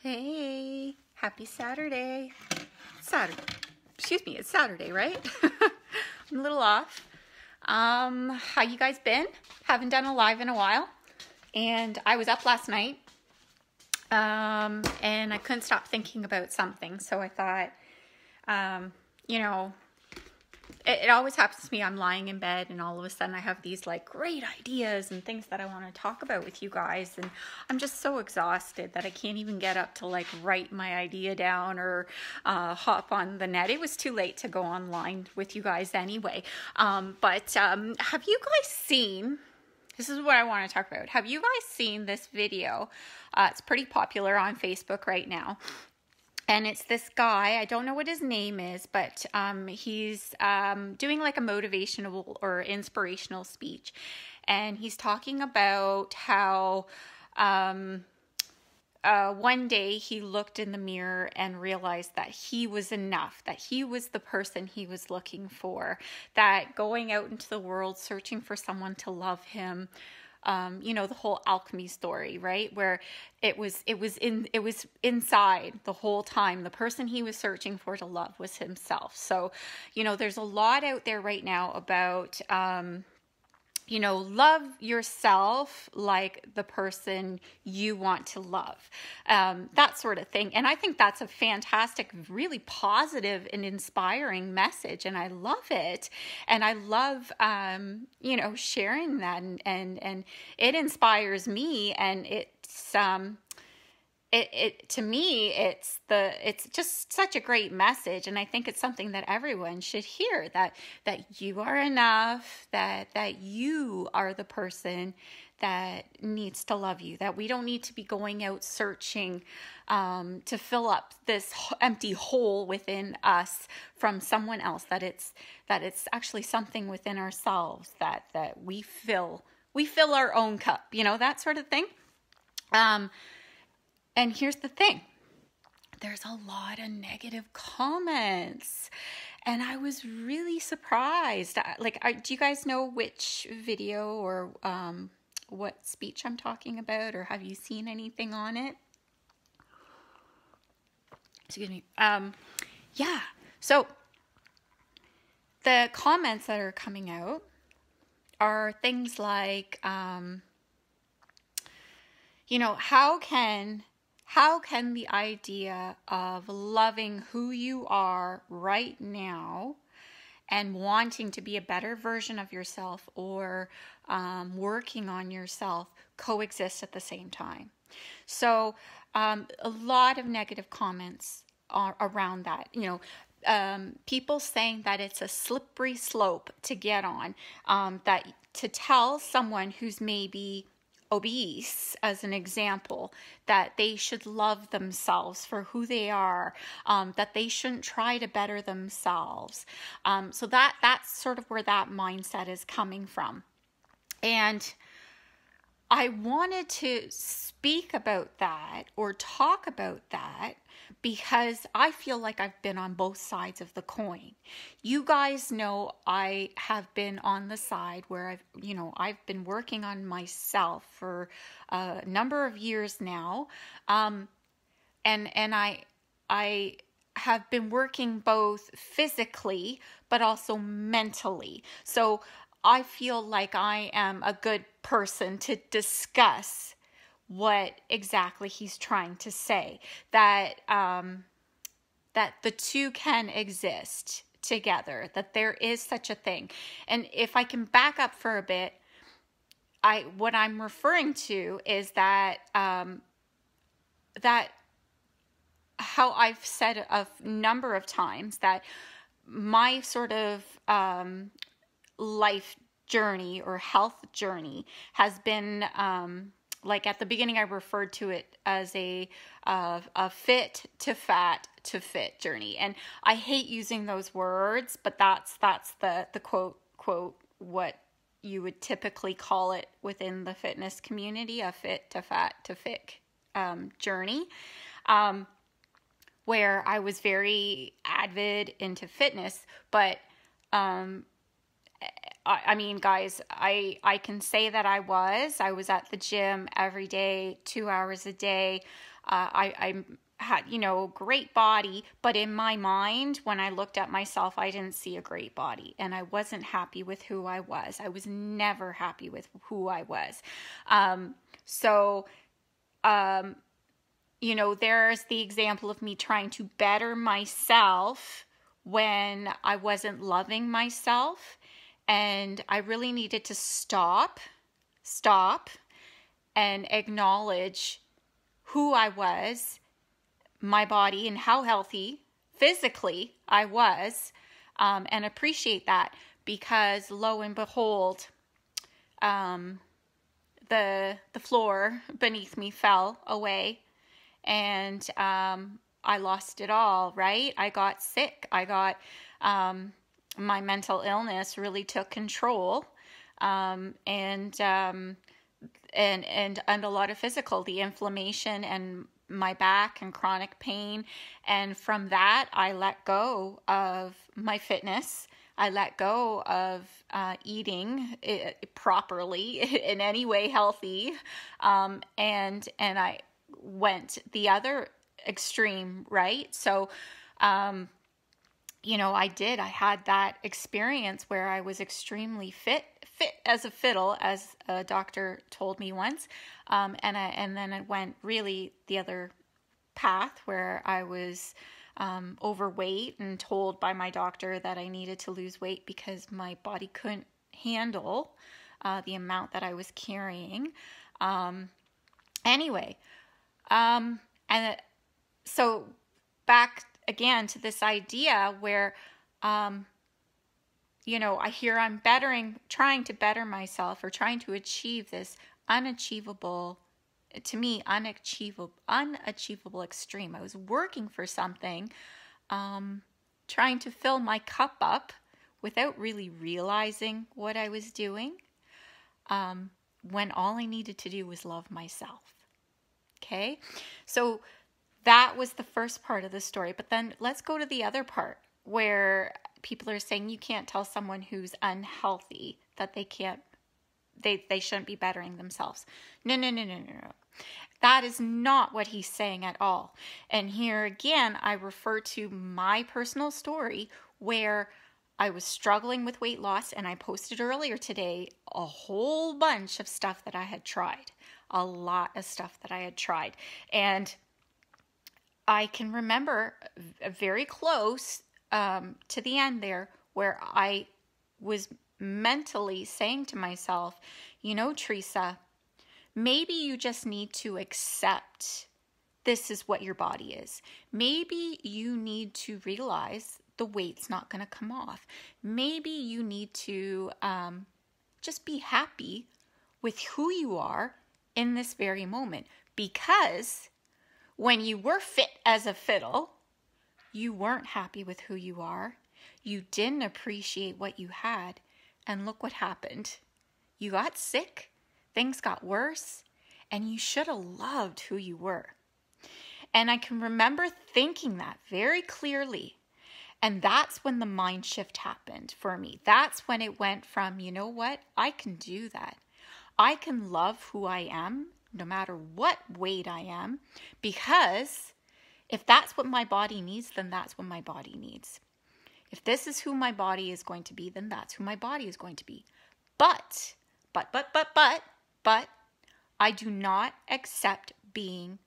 Hey, happy Saturday. It's Saturday, right? I'm a little off. How you guys been? Haven't done a live in a while. And I was up last night. And I couldn't stop thinking about something. So I thought, it always happens to me. I'm lying in bed and all of a sudden I have these like great ideas and things that I want to talk about with you guys. And I'm just so exhausted that I can't even get up to like write my idea down or hop on the net. It was too late to go online with you guys anyway. But have you guys seen, this is what I want to talk about. Have you guys seen this video? It's pretty popular on Facebook right now. And it's this guy, I don't know what his name is, but he's doing like a motivational or inspirational speech. And he's talking about how one day he looked in the mirror and realized that he was enough, that he was the person he was looking for, that going out into the world searching for someone to love him, the whole alchemy story, right? Where it was inside the whole time. The person he was searching for to love was himself. So, there's a lot out there right now about, love yourself like the person you want to love, that sort of thing. And I think that's a fantastic, really positive and inspiring message. And I love it. And I love, sharing that and it inspires me. And it's, to me, it's just such a great message. And I think it's something that everyone should hear, that you are enough, that you are the person that needs to love you, that we don't need to be going out searching to fill up this empty hole within us from someone else, that it's actually something within ourselves that we fill our own cup, that sort of thing. And here's the thing, there's a lot of negative comments and I was really surprised. Do you guys know which video or what speech I'm talking about, or have you seen anything on it? Excuse me. So the comments that are coming out are things like, how can the idea of loving who you are right now and wanting to be a better version of yourself or working on yourself coexist at the same time? So a lot of negative comments are around that. People saying that it's a slippery slope to get on, that to tell someone who's maybe obese, as an example, that they should love themselves for who they are, that they shouldn't try to better themselves. So that's sort of where that mindset is coming from. And I wanted to speak about that or talk about that because I feel like I've been on both sides of the coin. You guys know I have been on the side where I've been working on myself for a number of years now. And I have been working both physically, but also mentally. So I feel like I am a good person to discuss what exactly he's trying to say, that the two can exist together, that there is such a thing. And if I can back up for a bit, what I'm referring to is that that how I've said a number of times that my sort of life journey or health journey has been like at the beginning I referred to it as a fit to fat to fit journey, and I hate using those words, but that's the quote what you would typically call it within the fitness community, a fit to fat to fit journey, where I was very avid into fitness, but I mean, guys, I can say that I was at the gym every day, 2 hours a day. I had, great body, but in my mind, when I looked at myself, I didn't see a great body, and I wasn't happy with who I was. I was never happy with who I was. There's the example of me trying to better myself when I wasn't loving myself, and I really needed to stop and acknowledge who I was, my body, and how healthy physically I was, and appreciate that, because lo and behold, the floor beneath me fell away, and I lost it all, right? I got sick. I got, my mental illness really took control, and a lot of physical, the inflammation and my back and chronic pain. And from that, I let go of my fitness. I let go of eating properly, in any way healthy, and I went the other extreme, right? So, I had that experience where I was extremely fit as a fiddle, as a doctor told me once, and then it went really the other path, where I was overweight and told by my doctor that I needed to lose weight because my body couldn't handle the amount that I was carrying. So back again to this idea where, I hear I'm trying to better myself, or trying to achieve this unachievable extreme. I was working for something, trying to fill my cup up without really realizing what I was doing, when all I needed to do was love myself. Okay? So that was the first part of the story. But then let's go to the other part, where people are saying you can't tell someone who's unhealthy that they shouldn't be bettering themselves. No. That is not what he's saying at all. And here again, I refer to my personal story, where I was struggling with weight loss, and I posted earlier today a whole bunch of stuff that I had tried. A lot of stuff that I had tried. And I can remember very close to the end there, where I was mentally saying to myself, Teresa, maybe you just need to accept this is what your body is. Maybe you need to realize the weight's not going to come off. Maybe you need to just be happy with who you are in this very moment, because when you were fit as a fiddle, you weren't happy with who you are. You didn't appreciate what you had. And look what happened. You got sick, things got worse, and you should have loved who you were. And I can remember thinking that very clearly. And that's when the mind shift happened for me. That's when it went from, you know what, I can do that. I can love who I am, no matter what weight I am, because if that's what my body needs, then that's what my body needs. If this is who my body is going to be, then that's who my body is going to be. But, I do not accept being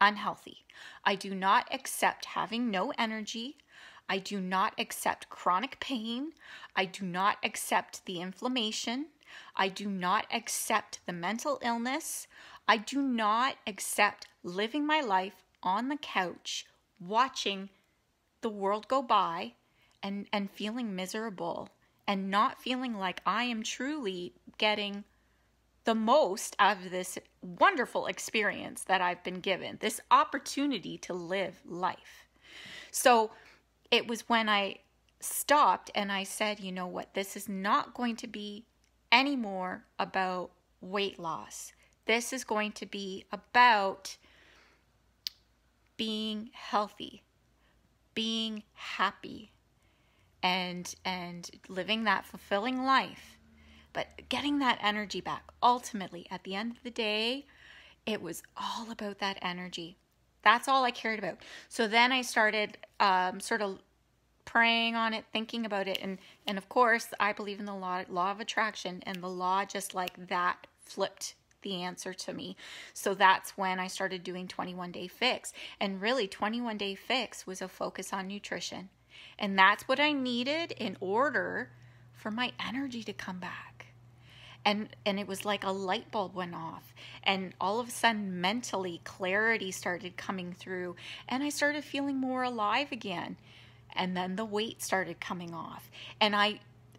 unhealthy. I do not accept having no energy. I do not accept chronic pain. I do not accept the inflammation. I do not accept the mental illness. I do not accept living my life on the couch, watching the world go by and feeling miserable and not feeling like I am truly getting the most out of this wonderful experience that I've been given, this opportunity to live life. So it was when I stopped and I said, you know what, this is not going to be anymore about weight loss. This is going to be about being healthy, being happy, and living that fulfilling life but getting that energy back. Ultimately, at the end of the day, it was all about that energy. That's all I cared about. So then I started sort of praying on it, thinking about it. And of course, I believe in the law of attraction, and the law just like that flipped the answer to me. So that's when I started doing 21 Day Fix. And really, 21 Day Fix was a focus on nutrition. And that's what I needed in order for my energy to come back. And it was like a light bulb went off, and all of a sudden mentally clarity started coming through, and I started feeling more alive again. And then the weight started coming off. And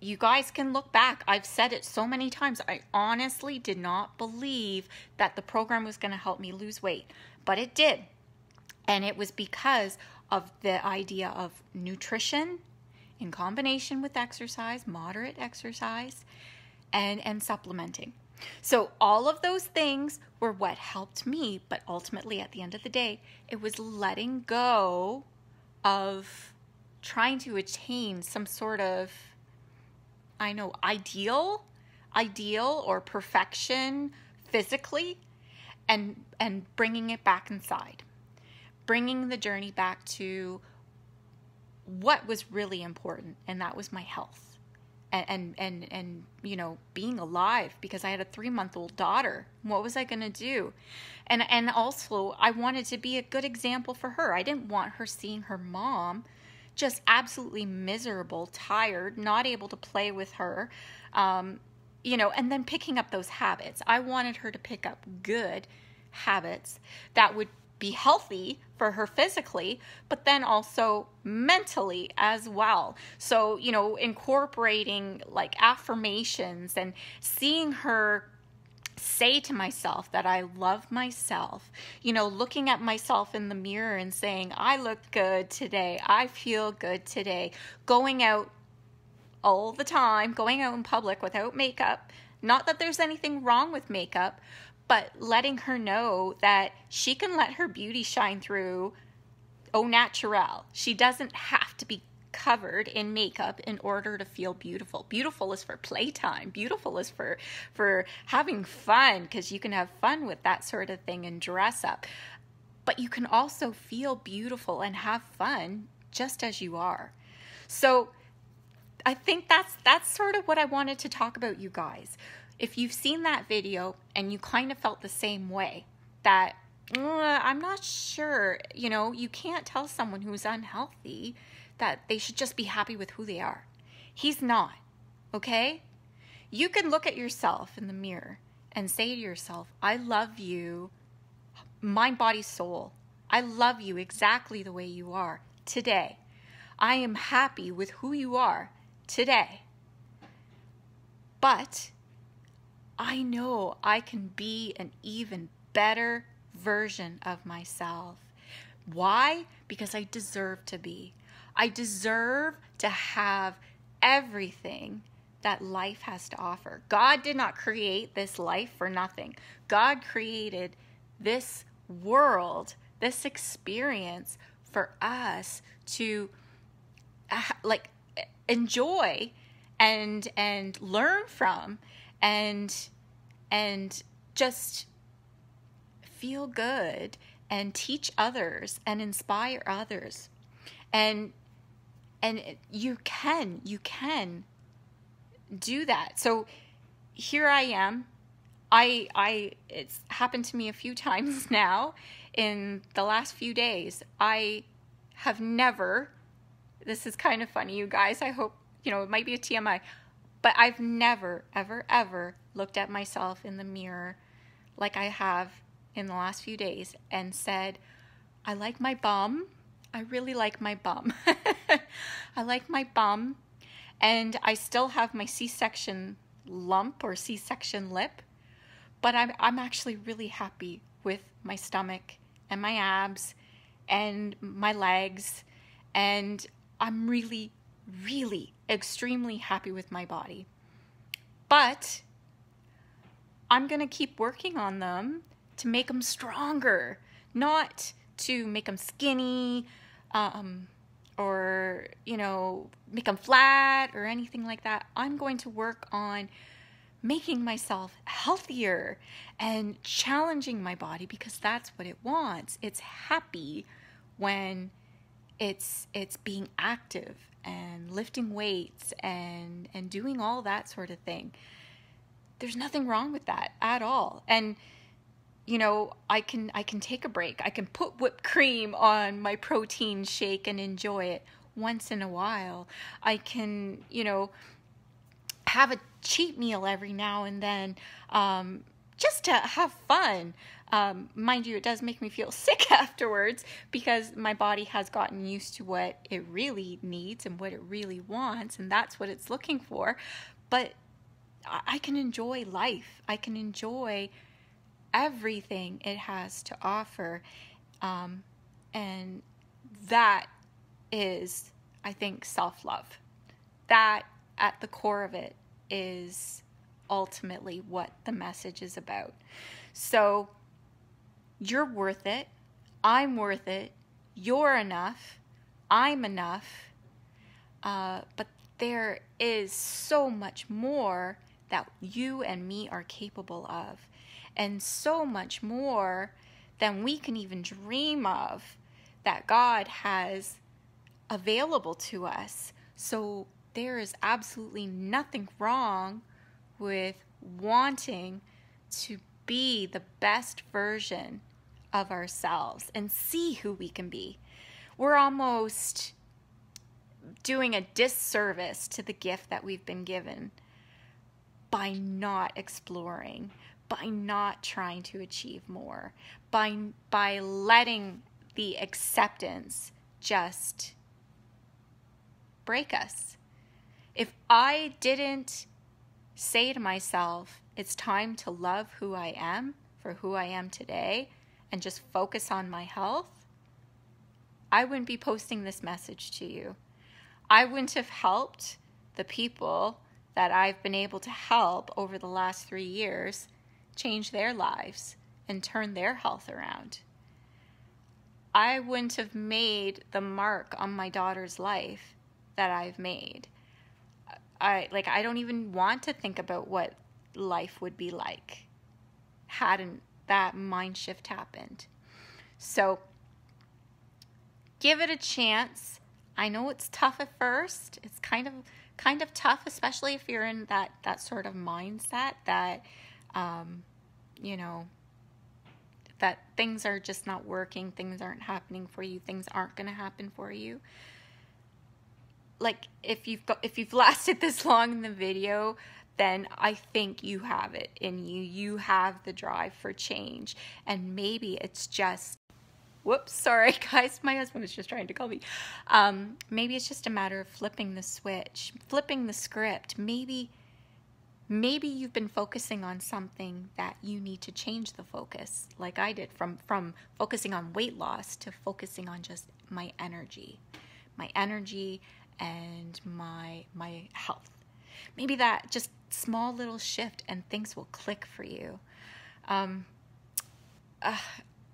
you guys can look back. I've said it so many times. I honestly did not believe that the program was going to help me lose weight, but it did. And it was because of the idea of nutrition in combination with exercise, moderate exercise, and supplementing. So all of those things were what helped me, but ultimately at the end of the day, it was letting go of trying to attain some sort of, ideal or perfection physically, and bringing it back inside, bringing the journey back to what was really important, and that was my health. And being alive, because I had a 3-month-old daughter. What was I going to do? And also I wanted to be a good example for her. I didn't want her seeing her mom just absolutely miserable, tired, not able to play with her, and then picking up those habits. I wanted her to pick up good habits that would be healthy for her physically, but then also mentally as well. So, incorporating like affirmations and seeing her say to myself that I love myself, looking at myself in the mirror and saying, I look good today. I feel good today. Going out all the time, going out in public without makeup. Not that there's anything wrong with makeup, but letting her know that she can let her beauty shine through au naturel. She doesn't have to be covered in makeup in order to feel beautiful. Beautiful is for playtime. Beautiful is for having fun, because you can have fun with that sort of thing and dress up. But you can also feel beautiful and have fun just as you are. So I think that's sort of what I wanted to talk about, you guys. If you've seen that video and you kind of felt the same way, that I'm not sure, you can't tell someone who's unhealthy that they should just be happy with who they are. He's not, okay? You can look at yourself in the mirror and say to yourself, I love you, mind, body, soul. I love you exactly the way you are today. I am happy with who you are today. But I know I can be an even better version of myself. Why? Because I deserve to be. I deserve to have everything that life has to offer. God did not create this life for nothing. God created this world, this experience for us to enjoy and learn from, and just feel good and teach others and inspire others. And you can do that. So here I am. It's happened to me a few times now in the last few days. I have never, this is kind of funny, you guys. I hope, it might be a TMI, but I've never, ever, ever looked at myself in the mirror like I have in the last few days and said, I like my bum. I really like my bum. I like my bum. And I still have my C-section lump or C-section lip, but I'm actually really happy with my stomach and my abs and my legs, and I'm really, really extremely happy with my body. But I'm going to keep working on them to make them stronger, not to make them skinny, or, make them flat or anything like that. I'm going to work on making myself healthier and challenging my body, because that's what it wants. It's happy when it's being active and lifting weights and doing all that sort of thing. There's nothing wrong with that at all. And I can take a break. I can put whipped cream on my protein shake and enjoy it once in a while. I can, have a cheat meal every now and then, just to have fun. Mind you, it does make me feel sick afterwards, because my body has gotten used to what it really needs and what it really wants, and that's what it's looking for. But I can enjoy life. I can enjoy everything it has to offer. And that is, I think, self-love. That, at the core of it, is ultimately what the message is about. So you're worth it. I'm worth it. You're enough. I'm enough. But there is so much more that you and me are capable of, and so much more than we can even dream of that God has available to us. So there is absolutely nothing wrong with wanting to be the best version of ourselves and see who we can be. We're almost doing a disservice to the gift that we've been given by not exploring, by not trying to achieve more, by letting the acceptance just break us. If I didn't say to myself, it's time to love who I am for who I am today, and just focus on my health, I wouldn't be posting this message to you. I wouldn't have helped the people that I've been able to help over the last 3 years change their lives and turn their health around. I wouldn't have made the mark on my daughter's life that I've made. I don't even want to think about what life would be like hadn't that mind shift happened. So give it a chance. I know it's tough at first. It's kind of tough, especially if you're in that sort of mindset that that things are just not working, things aren't happening for you, things aren't going to happen for you. Like, if you've lasted this long in the video, then I think you have it in you. You have the drive for change. And maybe it's just, whoops, sorry guys, my husband was just trying to call me. Maybe it's just a matter of flipping the switch, flipping the script. Maybe you've been focusing on something that you need to change the focus, like I did, from focusing on weight loss to focusing on just my energy and my health. Maybe that just small little shift and things will click for you.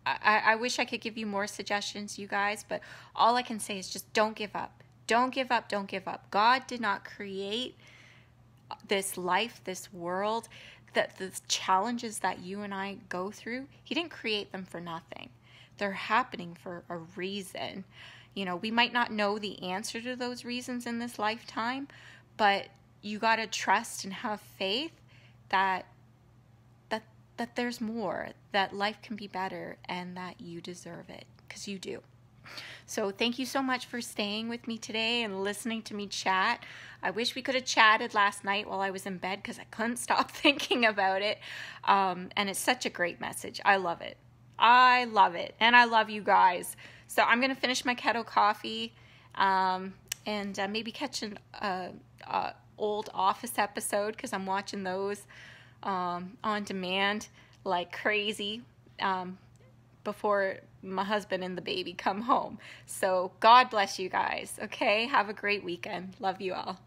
I wish I could give you more suggestions, you guys, but all I can say is just don't give up. Don't give up. Don't give up. God did not create this life, this world, that the challenges that you and I go through. He didn't create them for nothing. They're happening for a reason. We might not know the answer to those reasons in this lifetime, but you got to trust and have faith that there's more, that life can be better, and that you deserve it, because you do. So thank you so much for staying with me today and listening to me chat. I wish we could have chatted last night while I was in bed, because I couldn't stop thinking about it. And it's such a great message. I love it. I love it. And I love you guys. So I'm going to finish my keto coffee and maybe catch an old Office episode, because I'm watching those on demand like crazy before my husband and the baby come home. So God bless you guys. Okay, have a great weekend. Love you all.